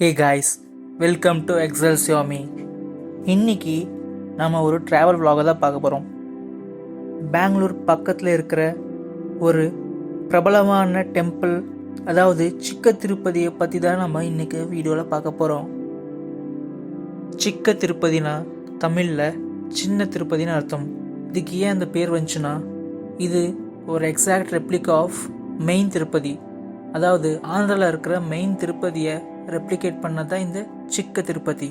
Hey guys, welcome to Excel Xiaomi. இன்னைக்கு நம்ம ஒரு ட்ராவல் vlog தான் பார்க்க போகிறோம். பெங்களூர் பக்கத்தில் இருக்கிற ஒரு பிரபலமான டெம்பிள், அதாவது சிக்க திருப்பதியை பற்றி தான் நம்ம இன்னைக்கு வீடியோவில் பார்க்க போகிறோம். சிக்க திருப்பதினா தமிழில் சின்ன திருப்பதின்னு அர்த்தம். இதுக்கு ஏன் அந்த பேர் வந்துச்சுன்னா, இது ஒரு exact replica of main Tirupati, அதாவது ஆந்திராவில் இருக்கிற மெயின் திருப்பதியை ரெப்ளிகேட் பண்ணதான் இந்த சிக்க திருப்பதி.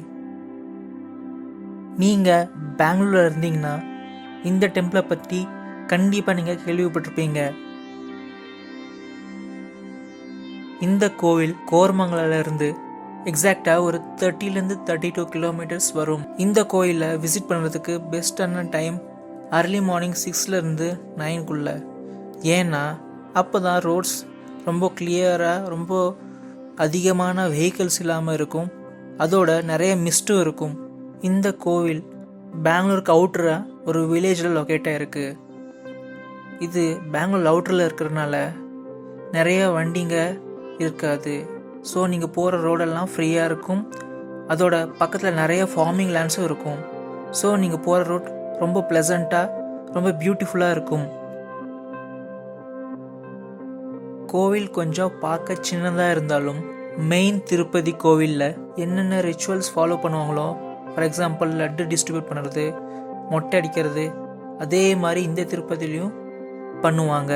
நீங்கள் பெங்களூரில் இருந்தீங்கன்னா இந்த டெம்பிளை பற்றி கண்டிப்பாக நீங்கள் கேள்விப்பட்டிருப்பீங்க. இந்த கோவில் கோரமங்கலிருந்து எக்ஸாக்டாக ஒரு 30-32 கிலோமீட்டர்ஸ் வரும். இந்த கோயிலை விசிட் பண்ணுறதுக்கு பெஸ்டான டைம் அர்லி மார்னிங் 6 9 ஏன்னா அப்போ தான் ரோட்ஸ் ரொம்ப கிளியராக, ரொம்ப அதிகமான வெஹிக்கிள்ஸ் இல்லாமல் இருக்கும். அதோட நிறைய மிஸ்ட்டும் இருக்கும். இந்த கோவில் பெங்களூருக்கு அவுட்டராக ஒரு வில்லேஜில் லொக்கேட்டாக இருக்குது. இது பெங்களூர் அவுட்டரில் இருக்கிறதுனால நிறைய வண்டிங்க இருக்காது. ஸோ நீங்கள் போகிற ரோடெல்லாம் ஃப்ரீயாக இருக்கும். அதோட பக்கத்தில் நிறைய ஃபார்மிங் லேண்ட்ஸும் இருக்கும். ஸோ நீங்கள் போகிற ரோட் ரொம்ப ப்ளசண்ட்டாக, ரொம்ப பியூட்டிஃபுல்லாக இருக்கும். கோவில் கொஞ்சம் பார்க்க சின்னதாக இருந்தாலும் மெயின் திருப்பதி கோவிலில் என்னென்ன ரிச்சுவல்ஸ் ஃபாலோ பண்ணுவாங்களோ, ஃபார் எக்ஸாம்பிள் லட்டு டிஸ்ட்ரிபியூட் பண்ணுறது, மொட்டை அடிக்கிறது, அதே மாதிரி இந்த திருப்பதிலையும் பண்ணுவாங்க.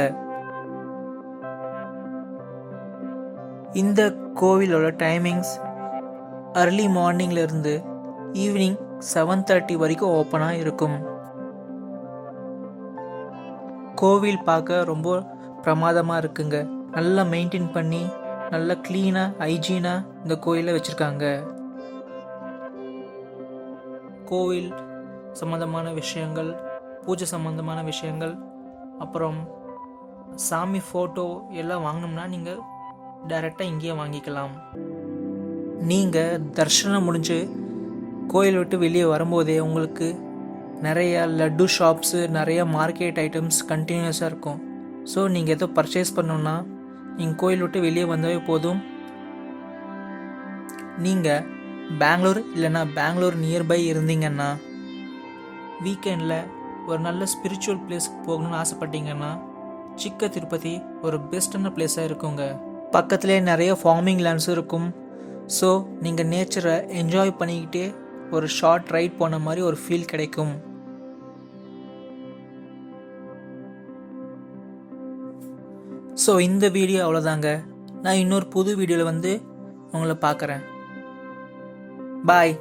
இந்த கோவிலோட டைமிங்ஸ் அர்லி மார்னிங்லேருந்து ஈவினிங் 7:30 வரைக்கும் ஓப்பனாக இருக்கும். கோவில் பார்க்க ரொம்ப பிரமாதமாக இருக்குங்க. நல்லா மெயின்டைன் பண்ணி, நல்லா க்ளீனாக, ஹைஜீனாக இந்த கோயிலை வச்சுருக்காங்க. கோவில் சம்மந்தமான விஷயங்கள், பூஜை சம்மந்தமான விஷயங்கள், அப்புறம் சாமி ஃபோட்டோ எல்லாம் வாங்கினோம்னா நீங்கள் டைரெக்டாக இங்கேயே வாங்கிக்கலாம். நீங்கள் தரிசனம் முடிஞ்சு கோயில் விட்டு வெளியே வரும்போதே உங்களுக்கு நிறையா லட்டு ஷாப்ஸு, நிறையா மார்க்கெட் ஐட்டம்ஸ் கண்டினியூஸாக இருக்கும். ஸோ நீங்கள் எதோ பர்ச்சேஸ் பண்ணோன்னா நீங்கள் கோயில் விட்டு வெளியே வந்தாவே போதும். நீங்கள் பெங்களூர் இல்லைன்னா பெங்களூர் நியர்பை இருந்தீங்கன்னா, வீக்கெண்டில் ஒரு நல்ல ஸ்பிரிச்சுவல் பிளேஸுக்கு போகணும்னு ஆசைப்பட்டீங்கன்னா சிக்க திருப்பதி ஒரு பெஸ்ட்டான பிளேஸாக இருக்குங்க. பக்கத்துலேயே நிறைய ஃபார்மிங் லேண்ட்ஸும் இருக்கும். ஸோ நீங்கள் நேச்சரை என்ஜாய் பண்ணிக்கிட்டே ஒரு ஷார்ட் ரைட் போன மாதிரி ஒரு ஃபீல் கிடைக்கும். ஸோ இந்த வீடியோ அவ்வளோதாங்க. நான் இன்னொரு புது வீடியோவில் உங்களை பார்க்குறேன். பாய்.